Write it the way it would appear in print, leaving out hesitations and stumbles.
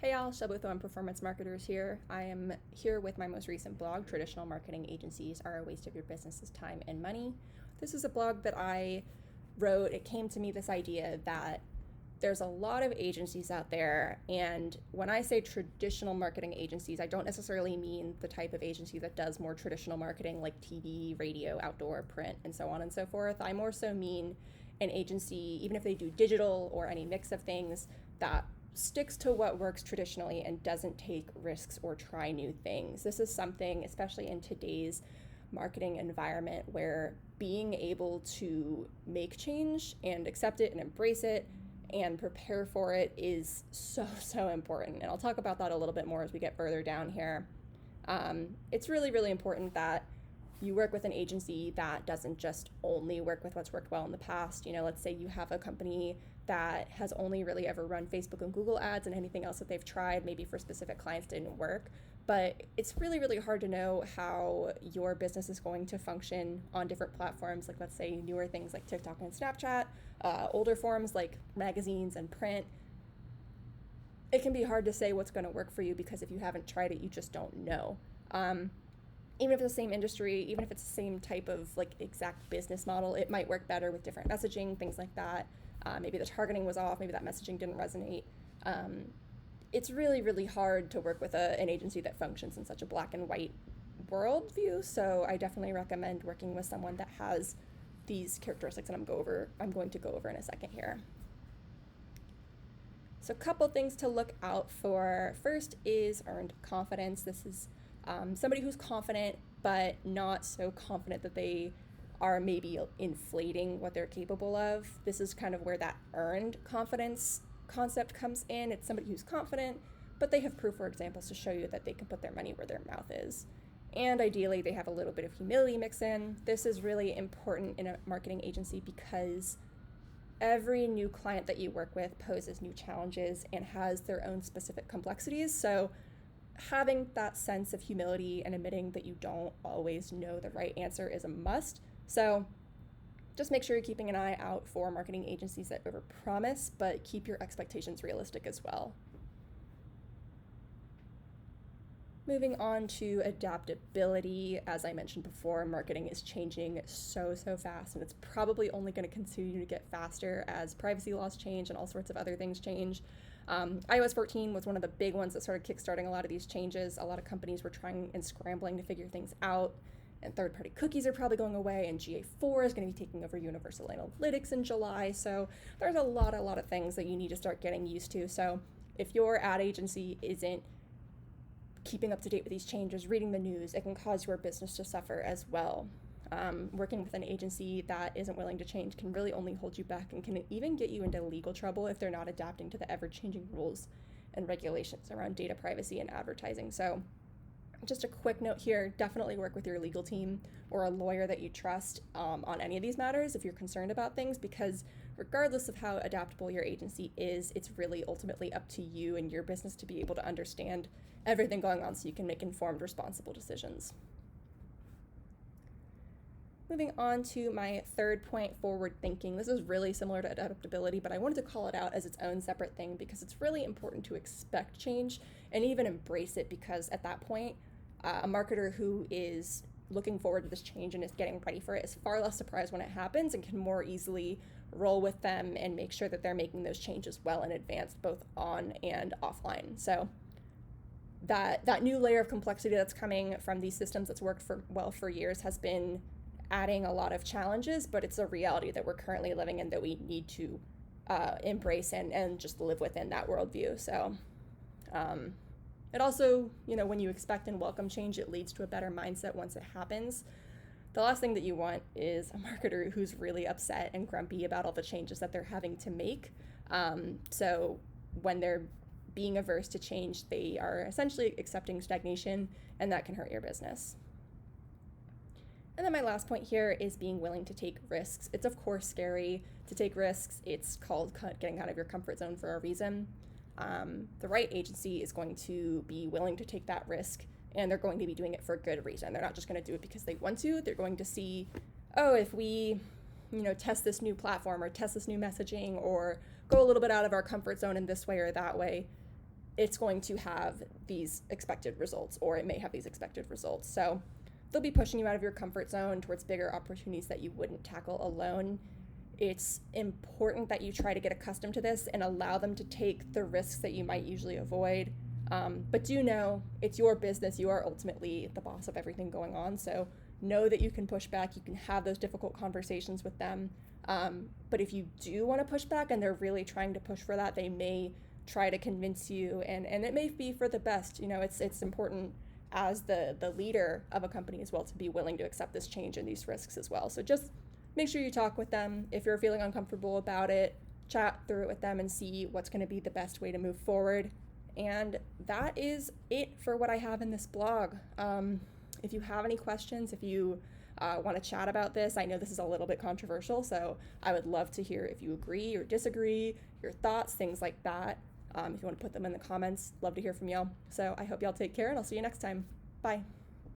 Hey all, Shelby with Performance Marketers here. I am here with my most recent blog, Traditional Marketing Agencies Are a Waste of Your Business's Time and Money. This is a blog that I wrote. It came to me, this idea that there's a lot of agencies out there, and when I say traditional marketing agencies, I don't necessarily mean the type of agency that does more traditional marketing like TV, radio, outdoor, print, and so on and so forth. I more so mean an agency, even if they do digital or any mix of things, that sticks to what works traditionally and doesn't take risks or try new things. This is something, especially in today's marketing environment, where being able to make change and accept it and embrace it and prepare for it is so important. And I'll talk about that a little bit more as we get further down here. It's really important that you work with an agency that doesn't just only work with what's worked well in the past. Let's say you have a company that has only really ever run Facebook and Google ads, and anything else that they've tried maybe for specific clients didn't work. But it's really hard to know how your business is going to function on different platforms, like let's say newer things like TikTok and Snapchat, older forms like magazines and print. It can be hard to say what's going to work for you because if you haven't tried it, you just don't know. Even if it's the same industry, even if it's the same type of like exact business model, it might work better with different messaging, things like that. Maybe the targeting was off, maybe that messaging didn't resonate. It's really hard to work with an agency that functions in such a black and white worldview. So I definitely recommend working with someone that has these characteristics that I'm going to go over in a second here. So a couple things to look out for. First is earned confidence. This is somebody who's confident, but not so confident that they are maybe inflating what they're capable of. This is kind of where that earned confidence concept comes in. It's somebody who's confident, but they have proof or examples to show you that they can put their money where their mouth is. And ideally, they have a little bit of humility mixed in. This is really important in a marketing agency because every new client that you work with poses new challenges and has their own specific complexities. So having that sense of humility and admitting that you don't always know the right answer is a must. So just make sure you're keeping an eye out for marketing agencies that overpromise, but keep your expectations realistic as well. Moving on to adaptability, as I mentioned before, marketing is changing so fast, and it's probably only going to continue to get faster as privacy laws change and all sorts of other things change. iOS 14 was one of the big ones that started kickstarting a lot of these changes. A lot of companies were trying and scrambling to figure things out, and third-party cookies are probably going away, and GA4 is going to be taking over Universal Analytics in July. So there's a lot of things that you need to start getting used to. So if your ad agency isn't keeping up to date with these changes, reading the news, it can cause your business to suffer as well. Working with an agency that isn't willing to change can really only hold you back and can even get you into legal trouble if they're not adapting to the ever-changing rules and regulations around data privacy and advertising. So just a quick note here, definitely work with your legal team or a lawyer that you trust on any of these matters if you're concerned about things, because regardless of how adaptable your agency is, it's really ultimately up to you and your business to be able to understand everything going on so you can make informed, responsible decisions. Moving on to my third point, forward thinking. This is really similar to adaptability, but I wanted to call it out as its own separate thing because it's really important to expect change and even embrace it, because at that point, a marketer who is looking forward to this change and is getting ready for it is far less surprised when it happens and can more easily roll with them and make sure that they're making those changes well in advance, both on and offline. So that new layer of complexity that's coming from these systems that's worked for years has been adding a lot of challenges, but it's a reality that we're currently living in that we need to embrace and just live within that worldview. So it also, when you expect and welcome change, it leads to a better mindset once it happens. The last thing that you want is a marketer who's really upset and grumpy about all the changes that they're having to make. So when they're being averse to change, they are essentially accepting stagnation, and that can hurt your business. And then my last point here is being willing to take risks. It's of course scary to take risks. It's called getting out of your comfort zone for a reason. The right agency is going to be willing to take that risk, and they're going to be doing it for a good reason. They're not just going to do it because they want to. They're going to see, if we, test this new platform or test this new messaging or go a little bit out of our comfort zone in this way or that way, it's going to have these expected results, or it may have these expected results. So they'll be pushing you out of your comfort zone towards bigger opportunities that you wouldn't tackle alone. It's important that you try to get accustomed to this and allow them to take the risks that you might usually avoid. But do know it's your business. You are ultimately the boss of everything going on. So know that you can push back. You can have those difficult conversations with them. But if you do want to push back and they're really trying to push for that, they may try to convince you, and it may be for the best. It's important as the leader of a company as well to be willing to accept this change and these risks as well. So just make sure you talk with them. If you're feeling uncomfortable about it, chat through it with them and see what's going to be the best way to move forward. And that is it for what I have in this blog. If you have any questions, if you want to chat about this, I know this is a little bit controversial, so I would love to hear if you agree or disagree, your thoughts, things like that. If you want to put them in the comments, love to hear from y'all. So I hope y'all take care, and I'll see you next time. Bye.